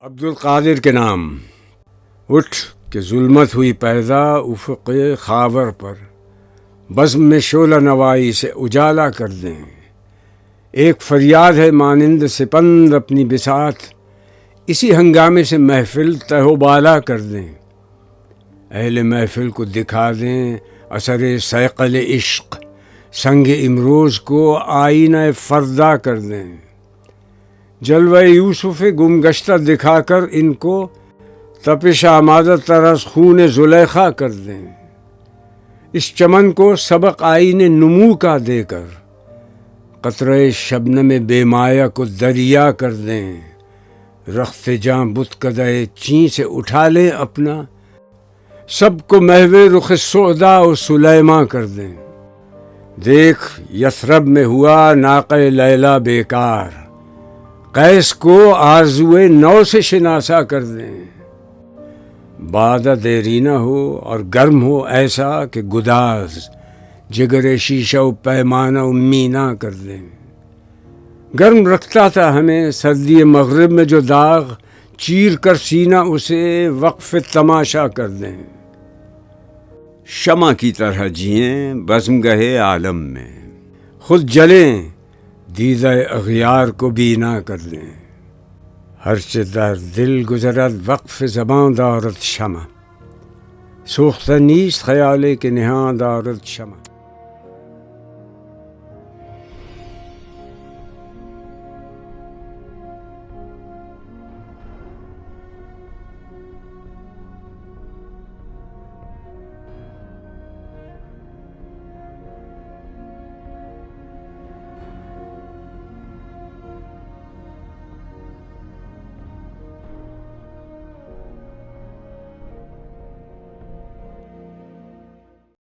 عبدالقادر کے نام اٹھ کہ ظلمت ہوئی پیدا افق خاور پر، بزم میں شعلہ نوائی سے اجالا کر دیں۔ ایک فریاد ہے مانند سپند اپنی بساط، اسی ہنگامے سے محفل تہ و بالا کر دیں۔ اہل محفل کو دکھا دیں اثر صیقل عشق، سنگ امروز کو آئینہ فردا کر دیں۔ جلوہ یوسف گم گشتہ دکھا کر ان کو تپش آمادہ تر از خون زلیخا کر دیں۔ اس چمن کو سبق آئین نمو کا دے کر، قطرہ شبنم بے مایہ کو دریا کر دیں۔ رخت جاں بت کدہ چین سے اٹھا لیں اپنا، سب کو محو رخ سعدا و سلیما کر دیں۔ دیکھ یثرب میں ہوا ناقہ لیلا بیکار، قیس کو آرزوئے نو سے شناسا کر دیں۔ بادہ دیرینہ ہو اور گرم ہو ایسا کہ گداز، جگر شیشہ و پیمانہ و مینا کر دیں۔ گرم رکھتا تھا ہمیں سردی مغرب میں جو داغ، چیر کر سینہ اسے وقف تماشا کر دیں۔ شمع کی طرح جئیں بزم گہے عالم میں، خود جلیں دیدہ اغیار کو بینا کر دیں۔ ہرچہ در دل گزرد وقف زباں دارد شمع، سوختہ نیست خیال کہ نہاں دارد شمع۔